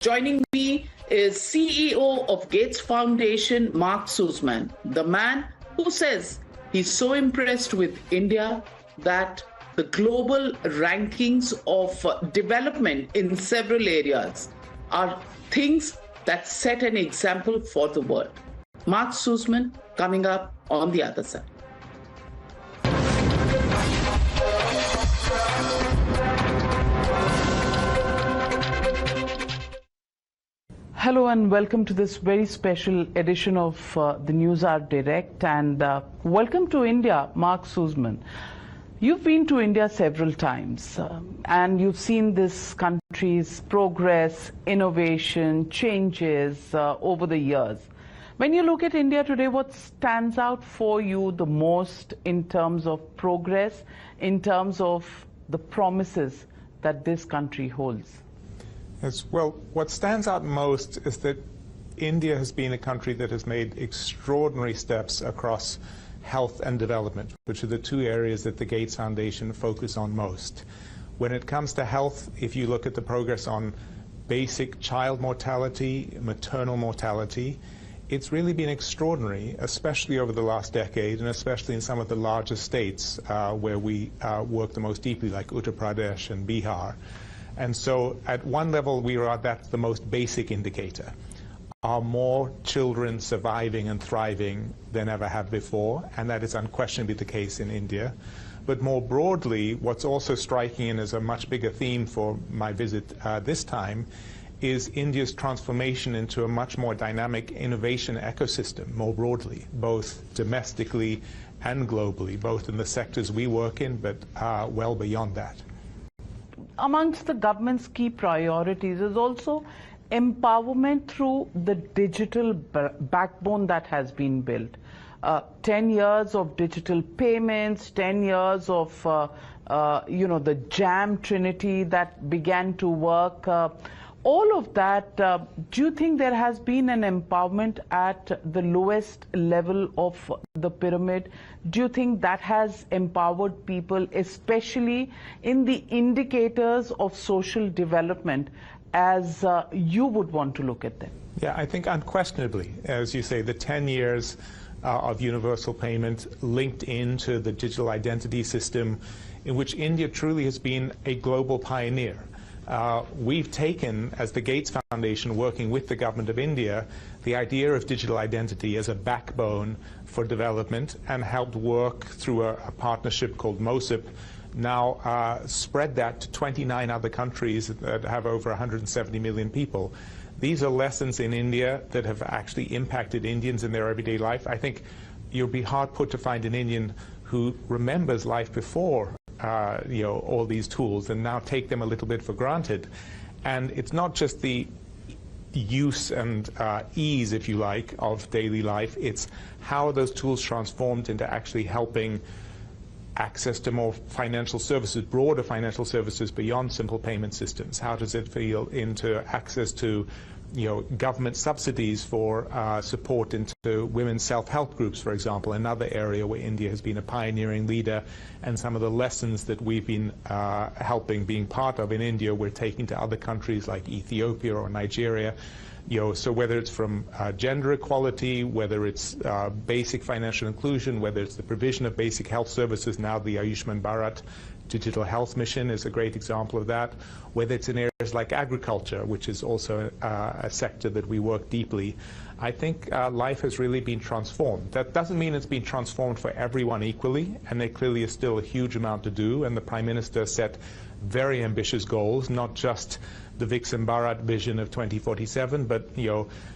Joining me is CEO of Gates Foundation, Mark Suzman, the man who says he's so impressed with India that the global rankings of development in several areas are things that set an example for the world. Mark Suzman coming up on the other side. Hello and welcome to this very special edition of the Newshour Direct, and welcome to India, Mark Suzman. You've been to India several times and you've seen this country's progress, innovation, changes over the years. When you look at India today, what stands out for you the most in terms of progress, in terms of the promises that this country holds? Yes, well, what stands out most is that India has been a country that has made extraordinary steps across health and development, which are the two areas that the Gates Foundation focus on most. When it comes to health, if you look at the progress on basic child mortality, maternal mortality, it's really been extraordinary, especially over the last decade, and especially in some of the larger states where we work the most deeply, like Uttar Pradesh and Bihar. And so at one level, that's the most basic indicator. Are more children surviving and thriving than ever have before? And that is unquestionably the case in India. But more broadly, what's also striking and is a much bigger theme for my visit this time is India's transformation into a much more dynamic innovation ecosystem more broadly, both domestically and globally, both in the sectors we work in, but well beyond that. Amongst the government's key priorities is also empowerment through the digital backbone that has been built. 10 years of digital payments, 10 years of, the JAM Trinity that began to work. All of that, do you think there has been an empowerment at the lowest level of the pyramid? Do you think that has empowered people, especially in the indicators of social development, as you would want to look at them? Yeah, I think unquestionably, as you say, the 10 years of universal payment linked into the digital identity system in which India truly has been a global pioneer. We've taken, as the Gates Foundation, working with the government of India, the idea of digital identity as a backbone for development and helped work through a partnership called MOSIP, now spread that to 29 other countries that have over 170 million people. These are lessons in India that have actually impacted Indians in their everyday life. I think you'll be hard put to find an Indian who remembers life before all these tools and now take them a little bit for granted. And it's not just the use and ease, if you like, of daily life. It's how those tools transformed into actually helping access to more financial services, broader financial services beyond simple payment systems. How does it feel into access to government subsidies for support into women's self-help groups, for example, another area where India has been a pioneering leader, and some of the lessons that we've been being part of in India, we're taking to other countries like Ethiopia or Nigeria. So whether it's from gender equality, whether it's basic financial inclusion, whether it's the provision of basic health services, now the Ayushman Bharat Digital Health Mission is a great example of that, whether it's in areas like agriculture, which is also a sector that we work deeply. I think life has really been transformed. That doesn't mean it's been transformed for everyone equally, and there clearly is still a huge amount to do, and the Prime Minister set very ambitious goals, not just the Viksit Bharat vision of 2047, but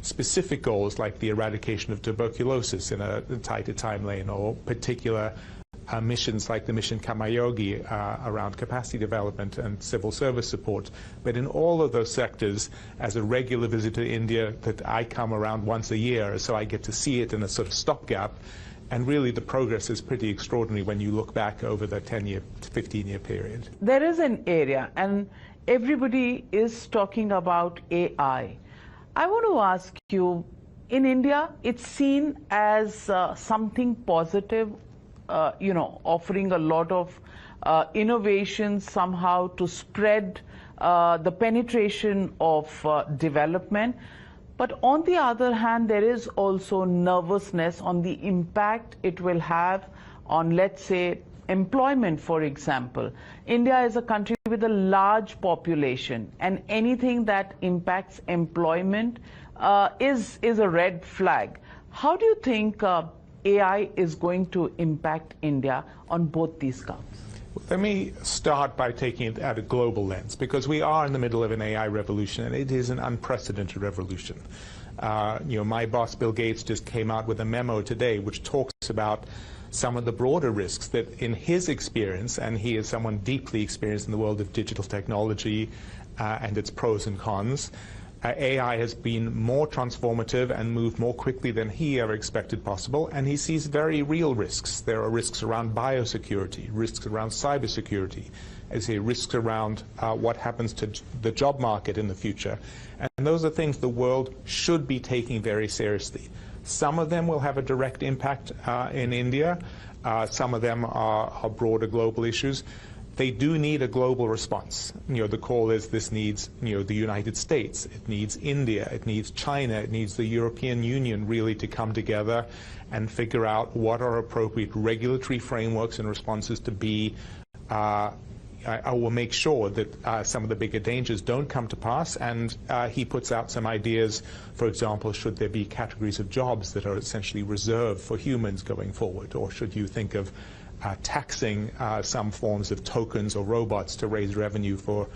specific goals like the eradication of tuberculosis in a tighter time lane, or particular missions like the mission Kamayogi around capacity development and civil service support. But in all of those sectors, as a regular visitor to India, that I come around once a year, so I get to see it in a sort of stopgap. And really the progress is pretty extraordinary when you look back over the 10-year, 15-year period. There is an area, and everybody is talking about AI. I want to ask you, in India, it's seen as something positive, offering a lot of innovation somehow to spread the penetration of development. But on the other hand, there is also nervousness on the impact it will have on, let's say, employment, for example. India is a country with a large population, and anything that impacts employment is a red flag. How do you think AI is going to impact India on both these counts? Let me start by taking it at a global lens, because we are in the middle of an AI revolution, and it is an unprecedented revolution. My boss, Bill Gates, just came out with a memo today which talks about some of the broader risks that, in his experience, and he is someone deeply experienced in the world of digital technology and its pros and cons, AI has been more transformative and moved more quickly than he ever expected possible, and he sees very real risks. There are risks around biosecurity, risks around cybersecurity, risks around what happens to the job market in the future. And those are things the world should be taking very seriously. Some of them will have a direct impact in India. Some of them are broader global issues. They do need a global response. The call is this needs, the United States, it needs India, it needs China, it needs the European Union really to come together and figure out what are appropriate regulatory frameworks and responses to be. I will make sure that some of the bigger dangers don't come to pass, and he puts out some ideas. For example, should there be categories of jobs that are essentially reserved for humans going forward, or should you think of taxing some forms of tokens or robots to raise revenue for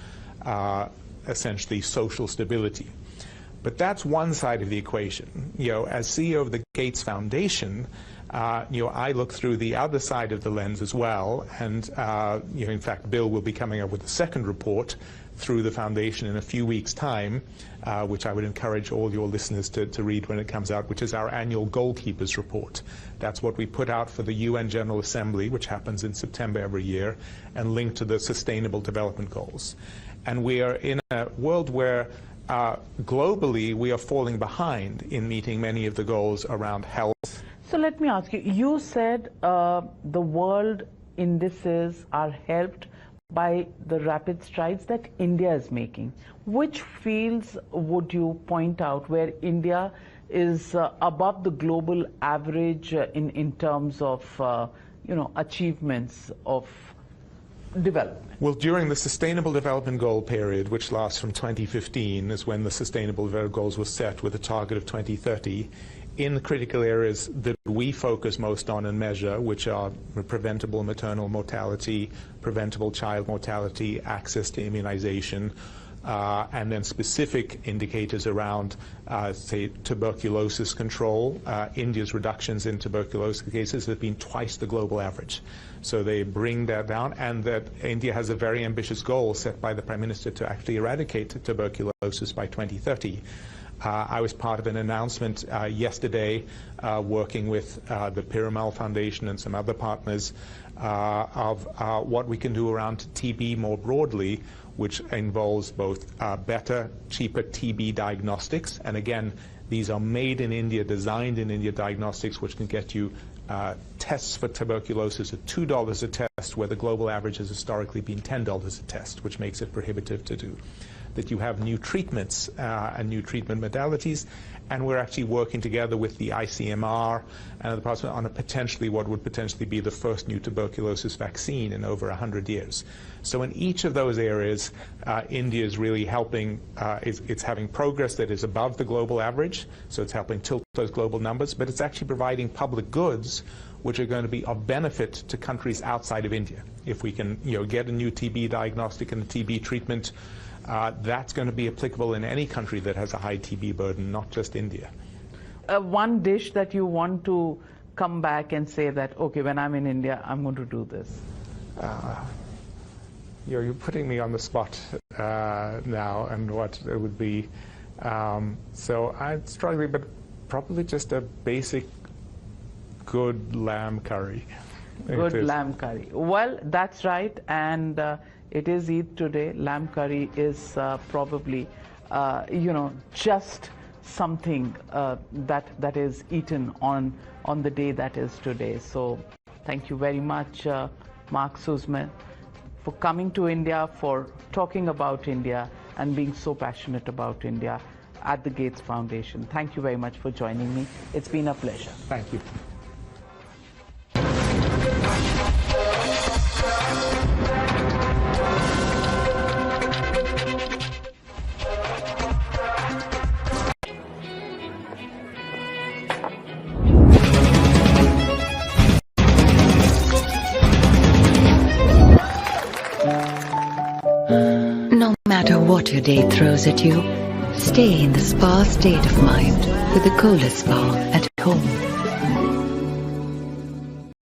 essentially social stability? But that's one side of the equation. As CEO of the Gates Foundation, I look through the other side of the lens as well, and in fact, Bill will be coming up with a second report through the foundation in a few weeks' time, which I would encourage all your listeners to read when it comes out, which is our annual Goalkeepers Report. That's what we put out for the UN General Assembly, which happens in September every year, and linked to the Sustainable Development Goals. And we are in a world where globally we are falling behind in meeting many of the goals around health. So let me ask you, you said the world indices are helped by the rapid strides that India is making. Which fields would you point out where India is above the global average in terms of achievements of development? Well, during the Sustainable Development Goal period, which lasts from 2015, is when the Sustainable Development Goals were set with a target of 2030, in the critical areas that we focus most on and measure, which are preventable maternal mortality, preventable child mortality, access to immunization, and then specific indicators around, say, tuberculosis control. India's reductions in tuberculosis cases have been twice the global average. So they bring that down, and that India has a very ambitious goal set by the Prime Minister to actually eradicate tuberculosis by 2030. I was part of an announcement yesterday working with the Piramal Foundation and some other partners of what we can do around TB more broadly, which involves both better, cheaper TB diagnostics. And again, these are made in India, designed in India diagnostics, which can get you tests for tuberculosis at $2 a test, where the global average has historically been $10 a test, which makes it prohibitive to do. That you have new treatments and new treatment modalities, and we're actually working together with the ICMR and the Department on what would potentially be the first new tuberculosis vaccine in over 100 years. So in each of those areas, India is really helping, it's having progress that is above the global average, so it's helping tilt those global numbers, but it's actually providing public goods which are going to be of benefit to countries outside of India. If we can get a new TB diagnostic and a TB treatment, that's going to be applicable in any country that has a high TB burden, not just India. One dish that you want to come back and say that, okay, when I'm in India, I'm going to do this? You're putting me on the spot now, and what it would be. So I'm struggling, but probably just a basic good lamb curry. Good lamb curry. Well, that's right, and it is Eid today. Lamb curry is probably, just something that is eaten on the day that is today. So, thank you very much, Mark Suzman, for coming to India, for talking about India, and being so passionate about India at the Gates Foundation. Thank you very much for joining me. It's been a pleasure. Thank you. No matter what your day throws at you, stay in the spa state of mind with the Cola Spa at home.